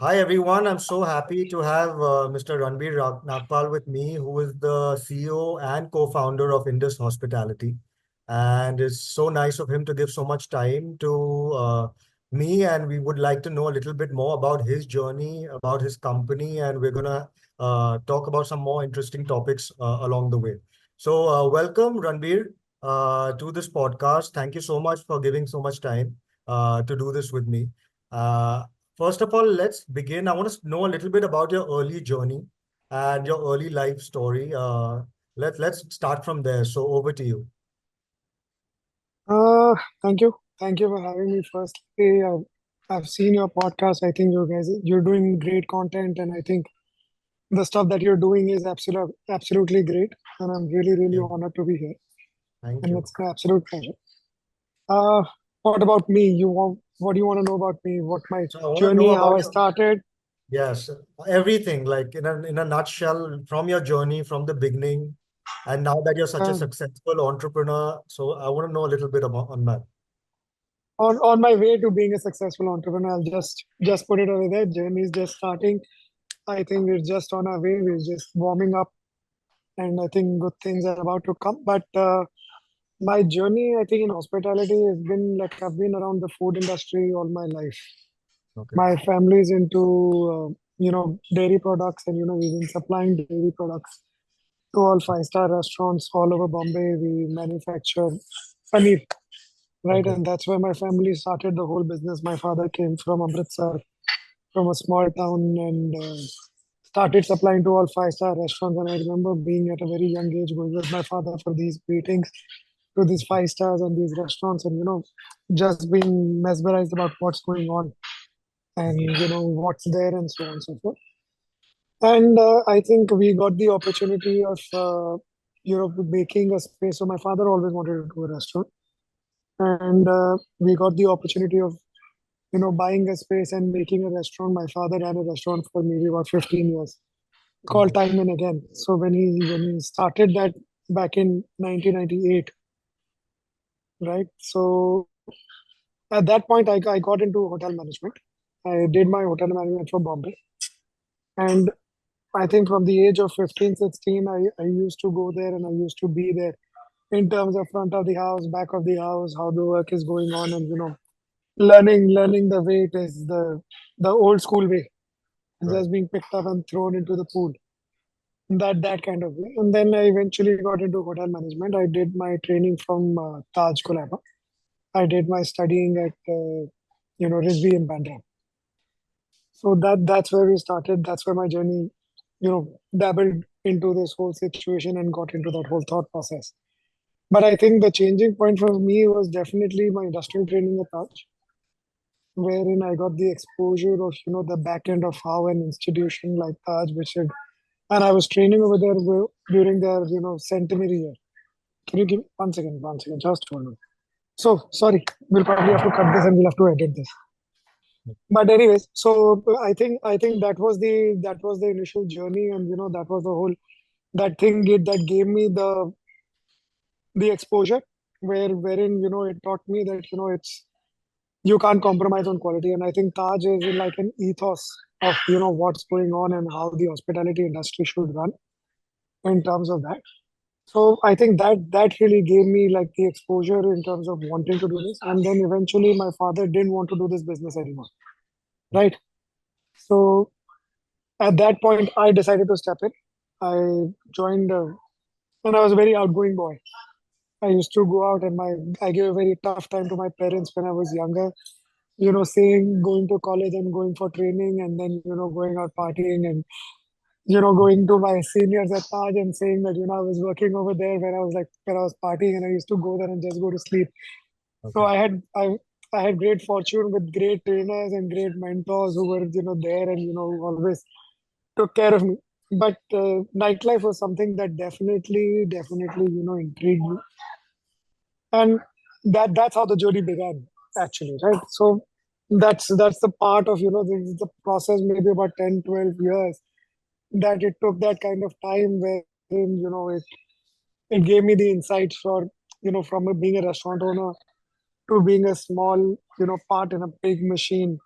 Hi everyone, I'm so happy to have Mr. Ranbir Nagpal with me, who is the CEO and co-founder of Indus Hospitality. And it's so nice of him to give so much time to me, and we would like to know a little bit more about his journey, about his company, and we're gonna talk about some more interesting topics along the way. So welcome, Ranbir, to this podcast. Thank you so much for giving so much time to do this with me. Uh, First of all, let's begin. I want to know a little bit about your early journey and your early life story. Let's start from there. So over to you. Uh, Thank you. Thank you for having me. Firstly, I've seen your podcast. I think you're doing great content, and I think the stuff that you're doing is absolutely great. And I'm really Yeah, honored to be here, thank and you. it's an absolute pleasure. Uh, what about me? What do you want to know about me? What my So I want to know journey, how about I your, started? yes, everything, like in a nutshell, from your journey from the beginning, and now that you're such a Um, successful entrepreneur. So I want to know a little bit about on that. on my way to being a successful entrepreneur, I'll just put it over there. Journey is just starting. I think we're just on our way. We're just warming up, and I think good things are about to come. But my journey, I think, in hospitality has been like I've been around the food industry all my life. Okay. My family's into, dairy products, and, we've been supplying dairy products to all five-star restaurants all over Bombay. We manufacture paneer, right? Okay. And that's where my family started the whole business. My father came from Amritsar, from a small town, and started supplying to all five-star restaurants. And I remember being at a very young age going with my father for these meetings to these five stars and these restaurants, and just being mesmerized about what's going on, and Okay. what's there, and so on and so forth. And I think we got the opportunity of making a space. So my father always wanted to do a restaurant, and we got the opportunity of buying a space and making a restaurant. My father ran a restaurant for maybe about 15 years, called Okay. Time and Again. So when he started that back in 1998, right? So at that point, I got into hotel management. I did my hotel management from Bombay. And I think from the age of 15, 16, I used to go there and I used to be there in terms of front of the house, back of the house, how the work is going on, and learning the way it is, the old school way, Right. just being picked up and thrown into the pool. That kind of way. And then I eventually got into hotel management. I did my training from Taj Kolaba. I did my studying at Rizvi in Bandra. So that's where we started. That's where my journey, dabbled into this whole situation and got into that whole thought process. But I think the changing point for me was definitely my industrial training at Taj, wherein I got the exposure of the back end of how an institution like Taj, and I was training over there during their centenary year. Can you give me 1 second? 1 second, just hold on. So sorry, we'll probably have to cut this and we'll have to edit this. But anyways, so I think that was the initial journey, and that was the whole that thing that gave me the exposure, wherein it taught me that it's you can't compromise on quality. And I think Taj is like an ethos of what's going on and how the hospitality industry should run in terms of that. So I think that really gave me like the exposure in terms of wanting to do this. And then eventually my father didn't want to do this business anymore, right? So at that point, I decided to step in. I joined, and I was a very outgoing boy. I used to go out, and I gave a very tough time to my parents when I was younger. Saying going to college and going for training, and then going out partying, and going to my seniors at Taj and saying that I was working over there when I was partying, and I used to go there and just go to sleep. So Okay. I had great fortune with great trainers and great mentors who were there, and always took care of me. But nightlife was something that definitely, intrigued me, and that's how the journey began, actually, right? So that's the part of the process, maybe about 10, 12 years that it took that kind of time wherein it gave me the insights for from being a restaurant owner to being a small part in a big machine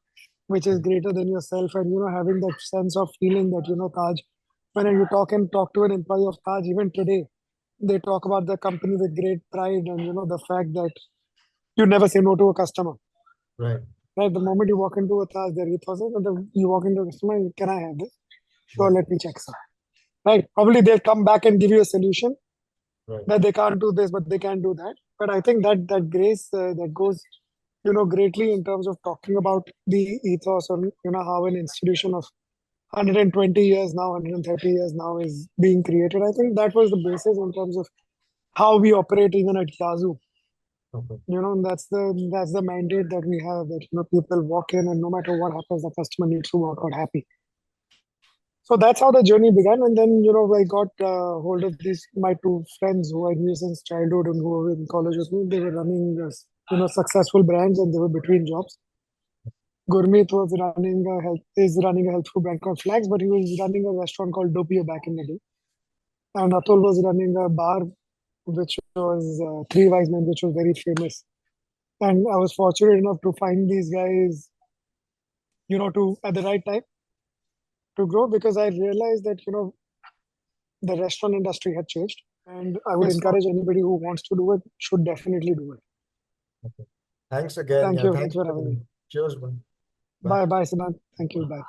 which is greater than yourself, and having that sense of feeling that Taj, when you talk to an employee of Taj even today, they talk about the company with great pride, and the fact that you never say no to a customer. Right. Right, the moment you walk into a Taj, their ethos is that you walk into a customer, can I have this? Sure, Right. let me check, sir. Right, probably they'll come back and give you a solution Right. that they can't do this, but they can do that. But I think that grace that goes greatly in terms of talking about the ethos, or how an institution of 120 years now, 130 years now is being created. I think that was the basis in terms of how we operate even at Yazoo. Okay. And that's the mandate that we have, that people walk in and no matter what happens, the customer needs to walk out happy. So that's how the journey began. And then I got hold of these my two friends who I knew since childhood and who were in college with me. They were running successful brands, and they were between jobs. Gurmeet is running a health food brand called Flags, but he was running a restaurant called Dopio back in the day. And Atul was running a bar which was Three Wise Men, which was very famous. And I was fortunate enough to find these guys, to at the right time to grow, because I realized that the restaurant industry had changed, and I would encourage anybody who wants to do it should definitely do it. Okay. Thanks again. Thank Yeah. you. Thanks Thanks for for having me. having me. Cheers, man. Bye. Bye, bye, Siddhant. Thank you. Bye.